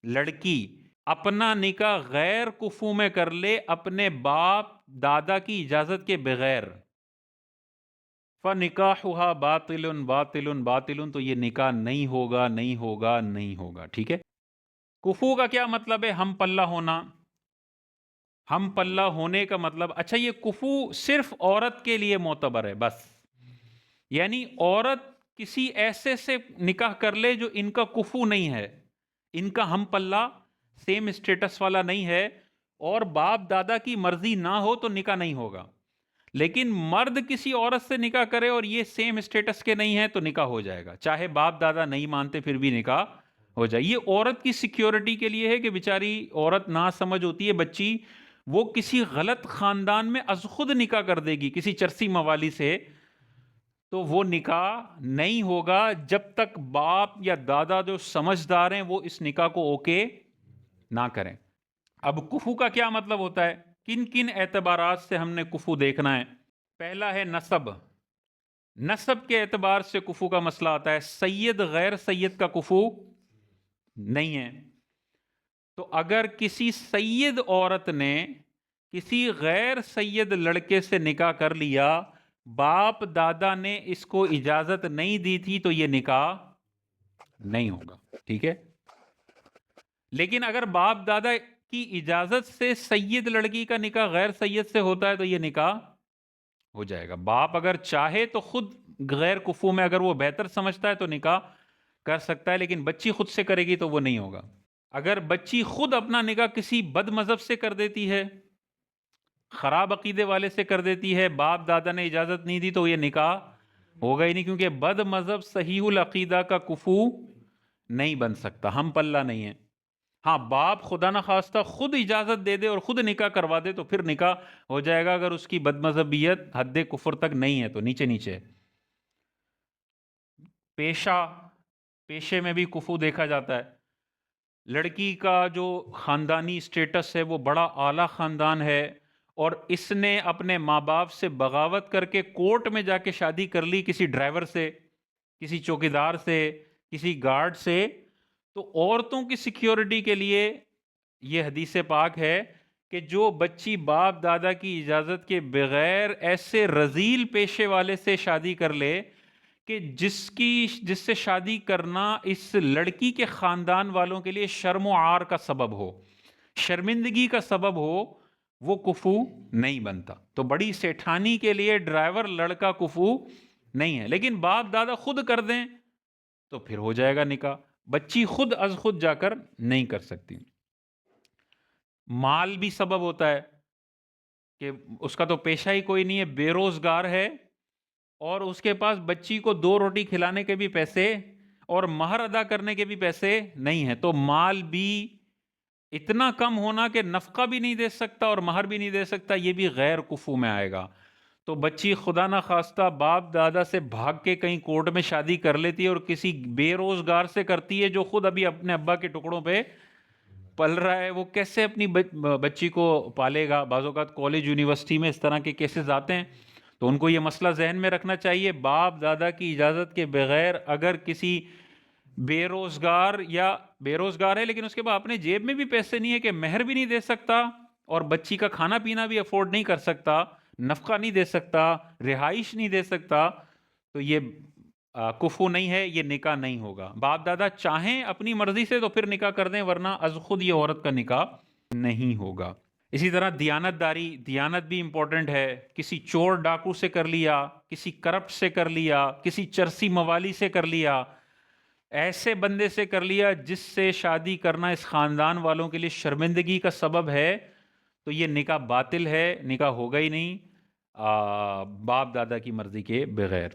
لڑکی اپنا نکاح غیر کفو میں کر لے اپنے باپ دادا کی اجازت کے بغیر، فَنِكَاحُهَا بَاطِلٌ بَاطِلٌ بَاطِلٌ، تو یہ نکاح نہیں ہوگا نہیں ہوگا نہیں ہوگا، ٹھیک ہے؟ کفو کا کیا مطلب ہے؟ ہم پلہ ہونا۔ ہم پلہ ہونے کا مطلب، اچھا یہ کفو صرف عورت کے لیے معتبر ہے بس، یعنی عورت کسی ایسے سے نکاح کر لے جو ان کا کفو نہیں ہے، ان کا ہم پلہ سیم اسٹیٹس والا نہیں ہے، اور باپ دادا کی مرضی نہ ہو تو نکاح نہیں ہوگا۔ لیکن مرد کسی عورت سے نکاح کرے اور یہ سیم اسٹیٹس کے نہیں ہے تو نکاح ہو جائے گا، چاہے باپ دادا نہیں مانتے پھر بھی نکاح ہو جائے۔ یہ عورت کی سیکیورٹی کے لیے ہے کہ بیچاری عورت نہ سمجھ ہوتی ہے بچی، وہ کسی غلط خاندان میں از خود نکاح کر دے گی کسی چرسی موالی سے، تو وہ نکاح نہیں ہوگا جب تک باپ یا دادا جو سمجھدار ہیں وہ اس نکاح کو اوکے نہ کریں۔ اب کفو کا کیا مطلب ہوتا ہے؟ کن کن اعتبارات سے ہم نے کفو دیکھنا ہے؟ پہلا ہے نسب۔ نسب کے اعتبار سے کفو کا مسئلہ آتا ہے، سید غیر سید کا کفو نہیں ہے۔ تو اگر کسی سید عورت نے کسی غیر سید لڑکے سے نکاح کر لیا، باپ دادا نے اس کو اجازت نہیں دی تھی، تو یہ نکاح نہیں ہوگا، ٹھیک ہے؟ لیکن اگر باپ دادا کی اجازت سے سید لڑکی کا نکاح غیر سید سے ہوتا ہے تو یہ نکاح ہو جائے گا۔ باپ اگر چاہے تو خود غیر کفو میں اگر وہ بہتر سمجھتا ہے تو نکاح کر سکتا ہے، لیکن بچی خود سے کرے گی تو وہ نہیں ہوگا۔ اگر بچی خود اپنا نکاح کسی بد مذہب سے کر دیتی ہے، خراب عقیدے والے سے کر دیتی ہے، باپ دادا نے اجازت نہیں دی، تو یہ نکاح ہوگا ہی نہیں، کیونکہ بد مذہب صحیح العقیدہ کا کفو نہیں بن سکتا، ہم پلہ نہیں ہے۔ ہاں باپ خدا نہ خواستہ خود اجازت دے دے اور خود نکاح کروا دے تو پھر نکاح ہو جائے گا، اگر اس کی بد مذہبیت حد کفر تک نہیں ہے تو نیچے نیچے۔ پیشے میں بھی کفو دیکھا جاتا ہے۔ لڑکی کا جو خاندانی سٹیٹس ہے وہ بڑا اعلیٰ خاندان ہے، اور اس نے اپنے ماں باپ سے بغاوت کر کے کورٹ میں جا کے شادی کر لی کسی ڈرائیور سے، کسی چوکیدار سے، کسی گارڈ سے، تو عورتوں کی سیکیورٹی کے لیے یہ حدیث پاک ہے کہ جو بچی باپ دادا کی اجازت کے بغیر ایسے رذیل پیشے والے سے شادی کر لے کہ جس سے شادی کرنا اس لڑکی کے خاندان والوں کے لیے شرم و عار کا سبب ہو، شرمندگی کا سبب ہو، وہ کفو نہیں بنتا۔ تو بڑی سیٹھانی کے لیے ڈرائیور لڑکا کفو نہیں ہے، لیکن باپ دادا خود کر دیں تو پھر ہو جائے گا نکاح، بچی خود از خود جا کر نہیں کر سکتی۔ مال بھی سبب ہوتا ہے کہ اس کا تو پیشہ ہی کوئی نہیں ہے، بے روزگار ہے، اور اس کے پاس بچی کو 2 روٹی کھلانے کے بھی پیسے اور مہر ادا کرنے کے بھی پیسے نہیں ہیں، تو مال بھی اتنا کم ہونا کہ نفقہ بھی نہیں دے سکتا اور مہر بھی نہیں دے سکتا، یہ بھی غیر کفو میں آئے گا۔ تو بچی خدا نہ خواستہ باپ دادا سے بھاگ کے کہیں کورٹ میں شادی کر لیتی ہے اور کسی بے روزگار سے کرتی ہے جو خود ابھی اپنے ابا کے ٹکڑوں پہ پل رہا ہے، وہ کیسے اپنی بچی کو پالے گا؟ بعض اوقات کالج یونیورسٹی میں اس طرح کے کیسز آتے ہیں، تو ان کو یہ مسئلہ ذہن میں رکھنا چاہیے، باپ دادا کی اجازت کے بغیر اگر کسی بے روزگار ہے لیکن اس کے بعد اپنے جیب میں بھی پیسے نہیں ہے کہ مہر بھی نہیں دے سکتا اور بچی کا کھانا پینا بھی افورڈ نہیں کر سکتا، نفقہ نہیں دے سکتا، رہائش نہیں دے سکتا، تو یہ کفو نہیں ہے، یہ نکاح نہیں ہوگا۔ باپ دادا چاہیں اپنی مرضی سے تو پھر نکاح کر دیں، ورنہ از خود یہ عورت کا نکاح نہیں ہوگا۔ اسی طرح دیانت داری، دیانت بھی امپورٹنٹ ہے۔ کسی چور ڈاکو سے کر لیا، کسی کرپٹ سے کر لیا، کسی چرسی موالی سے کر لیا، ایسے بندے سے کر لیا جس سے شادی کرنا اس خاندان والوں کے لیے شرمندگی کا سبب ہے، تو یہ نکاح باطل ہے، نکاح ہوگا ہی نہیں باپ دادا کی مرضی کے بغیر۔